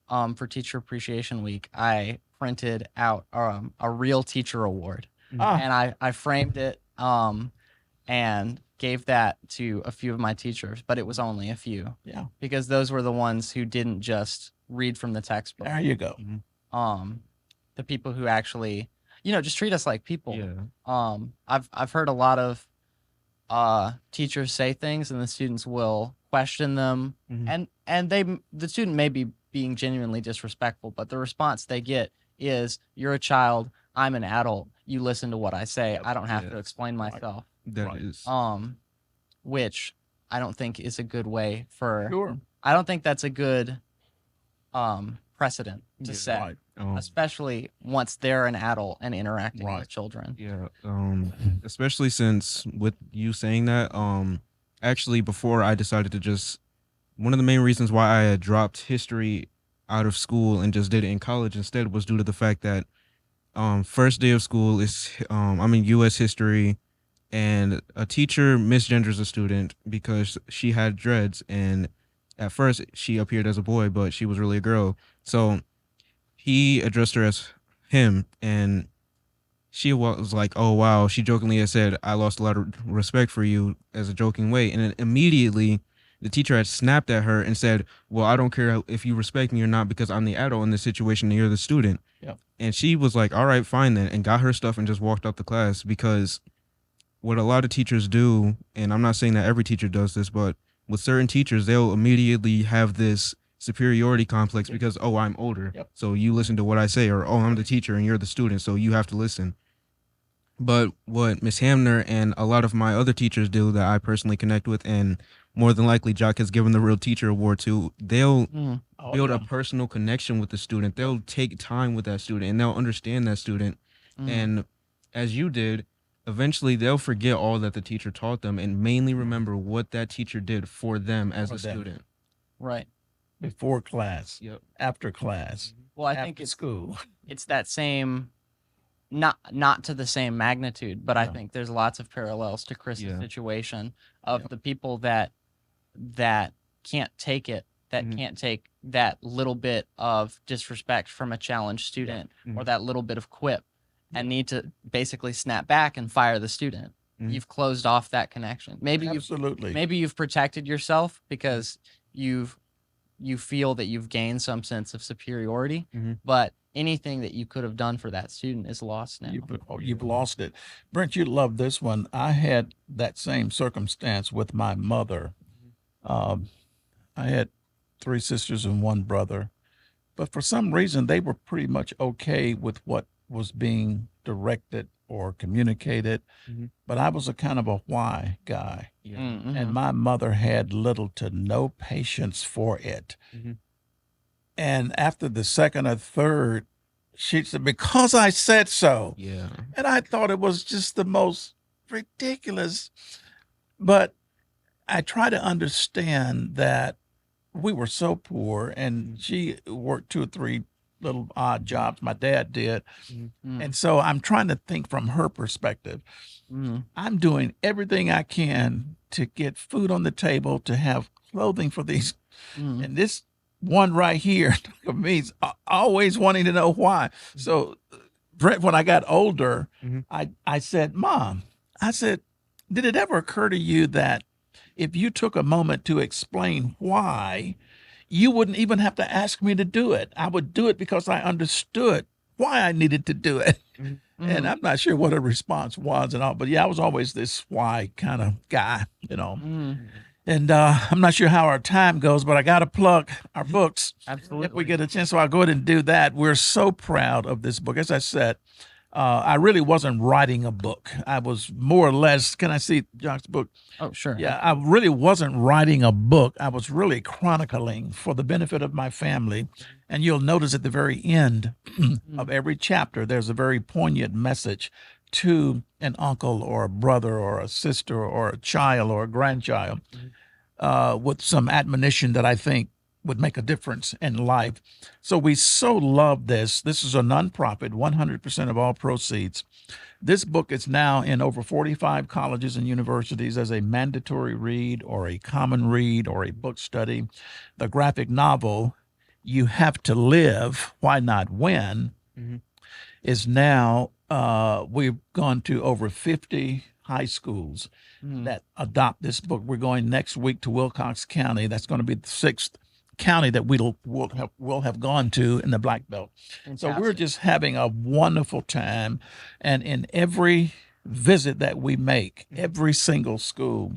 for Teacher Appreciation Week, I printed out a real teacher award, and I framed it and gave that to a few of my teachers, but it was only a few. Yeah. Because those were the ones who didn't just read from the textbook. There you go. The people who actually, just treat us like people. Yeah. I've heard a lot of teachers say things and the students will question them, and the student may be being genuinely disrespectful, but the response they get is, "You're a child, I'm an adult, you listen to what I say, I don't have to explain myself." That Right. is. Which I don't think is a good way for. Sure. I don't think that's a good precedent to Yeah. set, Right. especially once they're an adult and interacting Right. with children. Yeah. Especially since with you saying that, actually before I decided to just one of the main reasons why I had dropped history out of school and just did it in college instead was due to the fact that first day of school is I'm in US history and a teacher misgenders a student because she had dreads and at first she appeared as a boy but she was really a girl. So he addressed her as him and she was like, "Oh wow." She jokingly had said, "I lost a lot of respect for you," as a joking way, and then immediately the teacher had snapped at her and said, "Well, I don't care if you respect me or not because I'm the adult in this situation and you're the student." Yep. And she was like, "All right, fine then," and got her stuff and just walked out the class because what a lot of teachers do, and I'm not saying that every teacher does this, but with certain teachers, they'll immediately have this superiority complex because, oh, I'm older, Yep. so you listen to what I say, or oh, I'm the teacher and you're the student, so you have to listen. But what Miss Hamner and a lot of my other teachers do that I personally connect with, and more than likely Jock has given the Real Teacher Award to, they'll Oh, build yeah. a personal connection with the student. They'll take time with that student and they'll understand that student. And as you did, eventually they'll forget all that the teacher taught them and mainly remember what that teacher did for them as For a them. student. Right. Before class, Yep. after class, Well, I after think it's school. it's that same, not to the same magnitude, but I Yeah. think there's lots of parallels to Chris's Yeah. situation of Yep. the people that can't take it, that Mhm. can't take that little bit of disrespect from a challenged student or Mhm. that little bit of quip and need to basically snap back and fire the student. Mhm. You've closed off that connection. Absolutely. Maybe you've protected yourself because you feel that you've gained some sense of superiority, Mhm. but anything that you could have done for that student is lost now. You've lost it. Brent, you love this one. I had that same circumstance with my mother. Um, I had three sisters and one brother, but for some reason they were pretty much okay with what was being directed or communicated. Mhm. But I was a kind of a why guy, Yeah. Mm-hmm. and my mother had little to no patience for it. Mhm. And after the second or third, she said, "Because I said so." Yeah. And I thought it was just the most ridiculous. But I try to understand that we were so poor, and she worked two or three little odd jobs. My dad did. Mm-hmm. And so I'm trying to think from her perspective. I'm doing everything I can to get food on the table, to have clothing for these. Mm-hmm. And this one right here means always wanting to know why. So, Brent, when I got older, Mhm. I said, "Mom," I said, "did it ever occur to you that if you took a moment to explain why, you wouldn't even have to ask me to do it? I would do it because I understood why I needed to do it." And I'm not sure what her response was and all, but yeah, I was always this why kind of guy, you know. And I'm not sure how our time goes, but I got to plug our books Absolutely. if we get a chance. So I'll go ahead and do that. We're so proud of this book. As I said, I really wasn't writing a book. I was more or less, can I see Jock's book? Oh, sure. Yeah, I really wasn't writing a book. I was really chronicling for the benefit of my family. And you'll notice at the very end of every chapter, there's a very poignant message to an uncle or a brother or a sister or a child or a grandchild with some admonition that I think would make a difference in life. So we so love this. This is a nonprofit, 100% of all proceeds. This book is now in over 45 colleges and universities as a mandatory read or a common read or a book study. The graphic novel, You Have to Live, Why Not Win, is now, we've gone to over 50 high schools that adopt this book. We're going next week to Wilcox County. That's going to be the sixth county that we'll have gone to in the Black Belt. So we're Fantastic. just having a wonderful time. And in every visit that we make, every single school,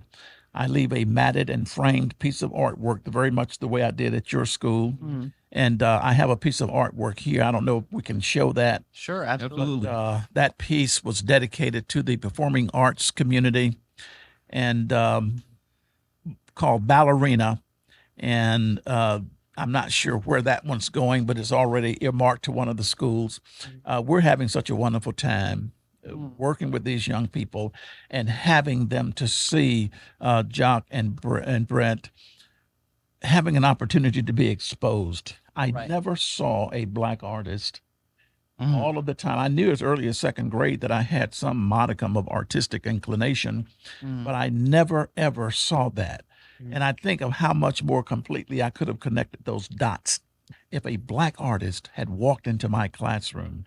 I leave a matted and framed piece of artwork, very much the way I did at your school. And I have a piece of artwork here. I don't know if we can show that. Sure, absolutely. Absolutely. That piece was dedicated to the performing arts community and called Ballerina. And I'm not sure where that one's going, but it's already earmarked to one of the schools. We're having such a wonderful time working with these young people and having them to see Jacques and Brent having an opportunity to be exposed. I Right. never saw a black artist Mhm. all of the time. I knew as early as second grade that I had some modicum of artistic inclination, Mhm. but I never ever saw that. And I think of how much more completely I could have connected those dots if a black artist had walked into my classroom,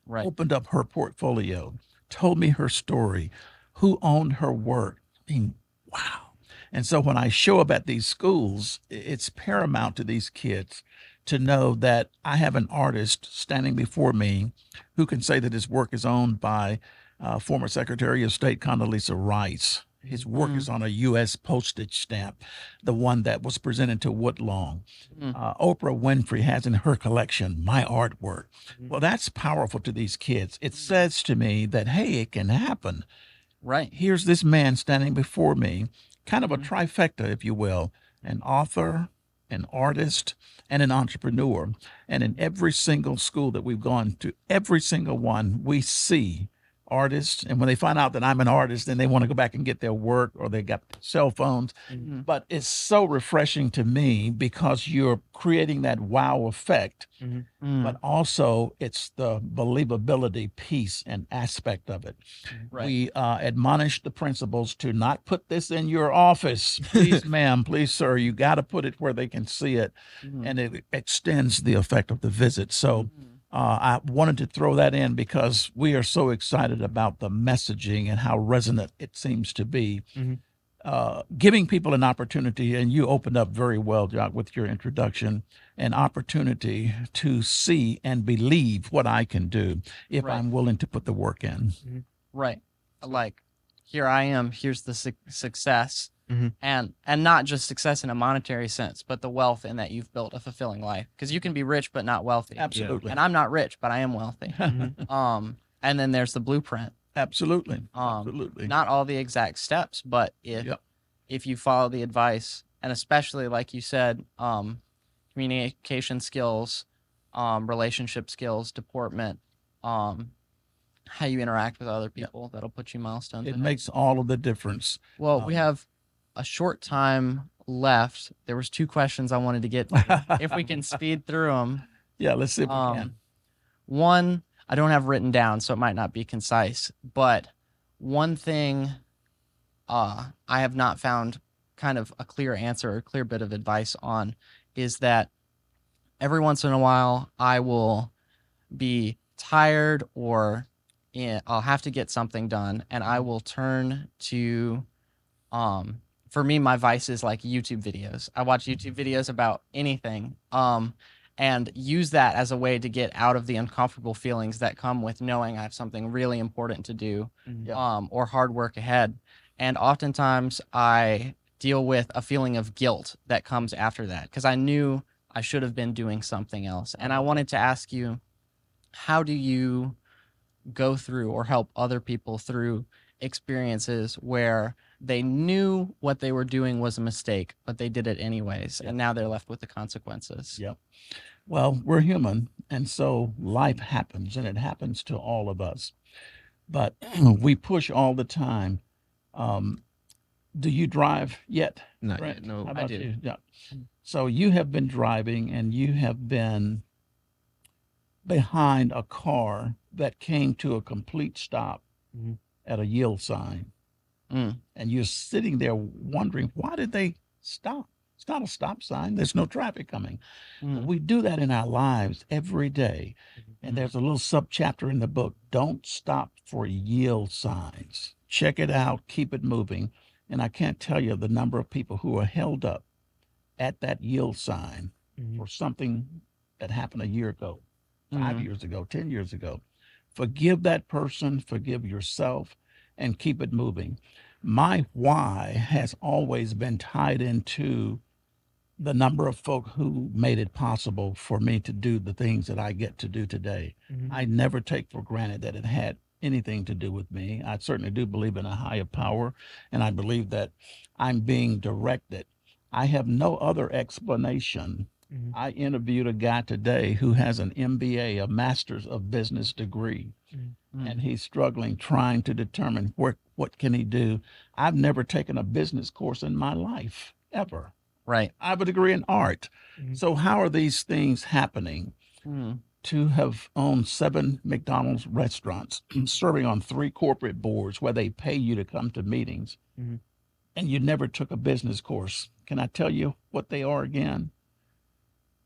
Right. opened up her portfolio, told me her story, who owned her work. I mean, wow. And so when I show up at these schools, it's paramount to these kids to know that I have an artist standing before me who can say that his work is owned by former Secretary of State Condoleezza Rice. His work is on a U.S. postage stamp, the one that was presented to Woodlawn. Oprah Winfrey has in her collection my artwork. Well, that's powerful to these kids. It says to me that, hey, it can happen. Right. Here's this man standing before me, kind of a trifecta, if you will, an author, an artist, and an entrepreneur. And in every single school that we've gone to, every single one, we see artists. And when they find out that I'm an artist, then they want to go back and get their work or they got cell phones. But it's so refreshing to me because you're creating that wow effect, but also it's the believability piece and aspect of it. Right. We admonish the principals to not put this in your office. Please, ma'am, please, sir, you got to put it where they can see it, and it extends the effect of the visit. So I wanted to throw that in because we are so excited about the messaging and how resonant it seems to be. Giving people an opportunity, and you opened up very well, Jock, with your introduction, an opportunity to see and believe what I can do if Right. I'm willing to put the work in. Right. Like, here I am. Here's the success, Mhm. and not just success in a monetary sense, but the wealth in that you've built a fulfilling life. Because you can be rich but not wealthy. Absolutely. And I'm not rich, but I am wealthy. And then there's the blueprint. Absolutely. Absolutely. Not all the exact steps, but Yep. if you follow the advice, and especially like you said, communication skills, relationship skills, deportment, how you interact with other people, that'll put you milestones It ahead. makes all of the difference. Well, we have a short time left. There was 2 questions I wanted to get to. If we can speed through them. Yeah, let's see if we can. One, I don't have written down, so it might not be concise, but one thing I have not found kind of a clear answer or a clear bit of advice on is that every once in a while I will be tired or I'll have to get something done, and I will turn to for me, my vice is like YouTube videos. I watch YouTube videos about anything, and use that as a way to get out of the uncomfortable feelings that come with knowing I have something really important to do, or hard work ahead. And oftentimes, I deal with a feeling of guilt that comes after that because I knew I should have been doing something else. And I wanted to ask you, how do you go through or help other people through experiences where they knew what they were doing was a mistake, but they did it anyways, and now they're left with the consequences? Yep. Well, we're human, and so life happens, and it happens to all of us. But we push all the time. Do you drive yet? Not Brent? yet. No. How I about do. you? Yeah. So you have been driving, and you have been behind a car that came to a complete stop Mhm. at a yield sign. Mm. And you're sitting there wondering, why did they stop? It's not a stop sign. There's no traffic coming. Mm. We do that in our lives every day. And there's a little subchapter in the book, Don't Stop for Yield Signs. Check it out, keep it moving. And I can't tell you the number of people who are held up at that yield sign for something that happened a year ago, 5 years ago, 10 years ago. Forgive that person, forgive yourself, and keep it moving. My why has always been tied into the number of folk who made it possible for me to do the things that I get to do today. I never take for granted that it had anything to do with me. I certainly do believe in a higher power, and I believe that I'm being directed. I have no other explanation. I interviewed a guy today who has an MBA, a Master's of Business degree, and he's struggling trying to determine what can he do. I've never taken a business course in my life, ever. Right. I have a degree in art. So how are these things happening? To have owned 7 McDonald's restaurants, serving on 3 corporate boards where they pay you to come to meetings, and you never took a business course. Can I tell you what they are again?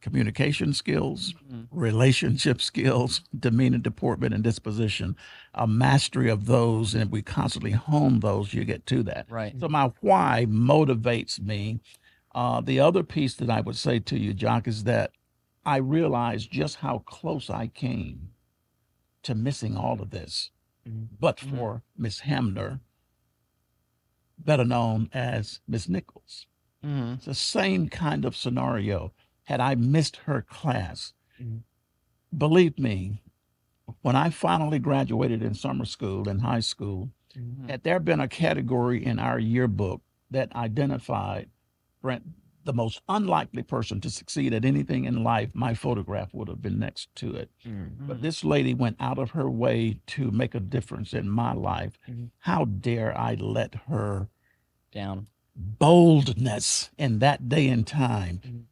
Communication skills, relationship skills, demeanor, deportment, and disposition. A mastery of those, and we constantly hone those, you get to that. Right. So my why motivates me. The other piece that I would say to you, Jacques, is that I realized just how close I came to missing all of this, but for Miss Hamner, better known as Miss Nichols. It's the same kind of scenario. Had I missed her class, believe me, when I finally graduated in summer school and high school, had there been a category in our yearbook that identified Brent, the most unlikely person to succeed at anything in life, my photograph would have been next to it. But this lady went out of her way to make a difference in my life. How dare I let her Down. boldness in that day and time?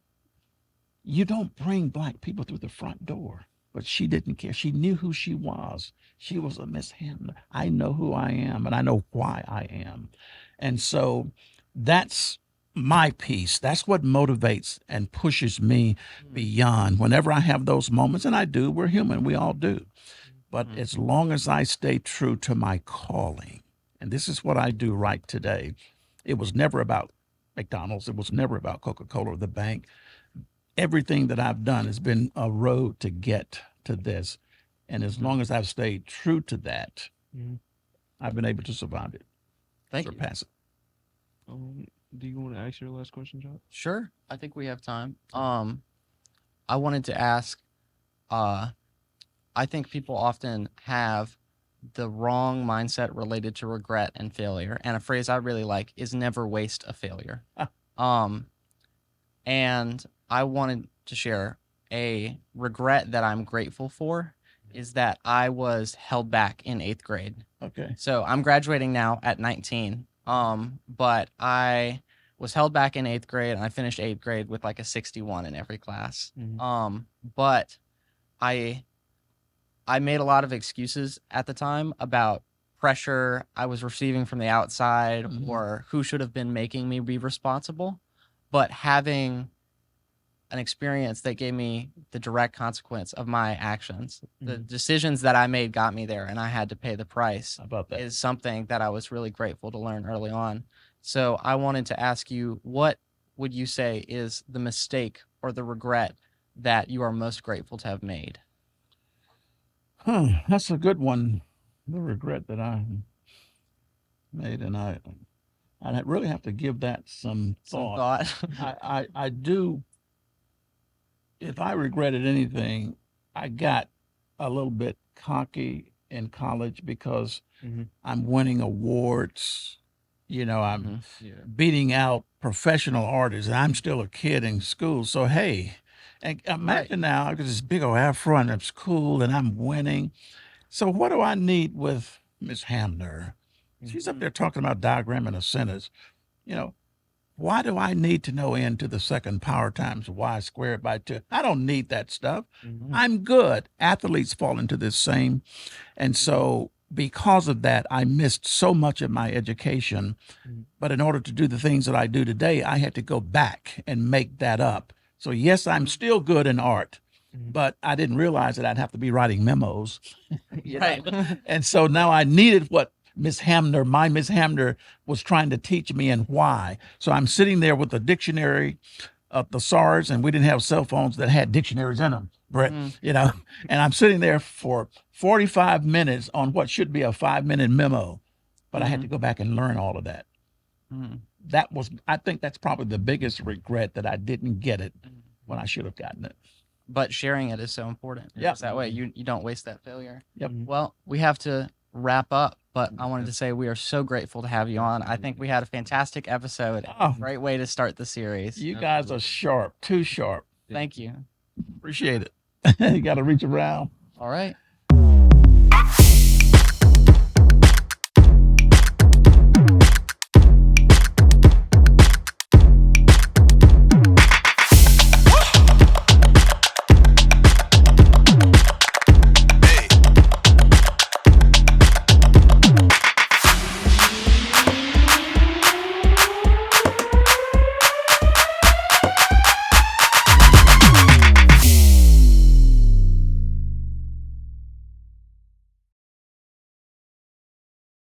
You don't bring Black people through the front door. But she didn't care. She knew who she was. She was a Miss Hamner. I know who I am, and I know why I am. And so that's my piece. That's what motivates and pushes me beyond. Whenever I have those moments, and I do, we're human, we all do. But as long as I stay true to my calling, and this is what I do right today, it was never about McDonald's. It was never about Coca-Cola or the bank. Everything that I've done has been a road to get to this. And as long as I've stayed true to that, I've been able to survive it, Thank you. surpass it. Do you want to ask your last question, John? Sure. I think we have time. I wanted to ask, I think people often have the wrong mindset related to regret and failure. And a phrase I really like is never waste a failure. And I wanted to share a regret that I'm grateful for is that I was held back in 8th grade. Okay. So I'm graduating now at 19. But I was held back in 8th grade, and I finished 8th grade with like a 61 in every class. But I made a lot of excuses at the time about pressure I was receiving from the outside or who should have been making me be responsible. But having an experience that gave me the direct consequence of my actions, the decisions that I made got me there, and I had to pay the price. How about that? Is something that I was really grateful to learn early on. So I wanted to ask you, what would you say is the mistake or the regret that you are most grateful to have made? That's a good one. The regret that I made, and I really have to give that some Some thought. thought. I do. If I regretted anything, I got a little bit cocky in college because I'm winning awards. You know, I'm beating out professional artists, and I'm still a kid in school. So, hey, and imagine now, I got this big old afro, and it's cool, and I'm winning. So what do I need with Miss Hamner? She's up there talking about diagramming a sentence. You know, why do I need to know n to the second power times y squared by 2? I don't need that stuff. I'm good. Athletes fall into this same. And so because of that, I missed so much of my education. But in order to do the things that I do today, I had to go back and make that up. So yes, I'm still good in art, but I didn't realize that I'd have to be writing memos. Right. And so now I needed what Miss Hamner was trying to teach me and why. So I'm sitting there with a dictionary, thesaurus, and we didn't have cell phones that had dictionaries in them, Brett, you know, and I'm sitting there for 45 minutes on what should be a 5-minute memo, but I had to go back and learn all of that. I think that's probably the biggest regret, that I didn't get it when I should have gotten it. But sharing it is so important. Yep. Because that way you don't waste that failure. Yep. Well, we have to wrap up, but I wanted to say we are so grateful to have you on. I think we had a fantastic episode. Oh. Great way to start the series. You guys are sharp, too sharp. Thank you. Appreciate it. You got to reach around. All right.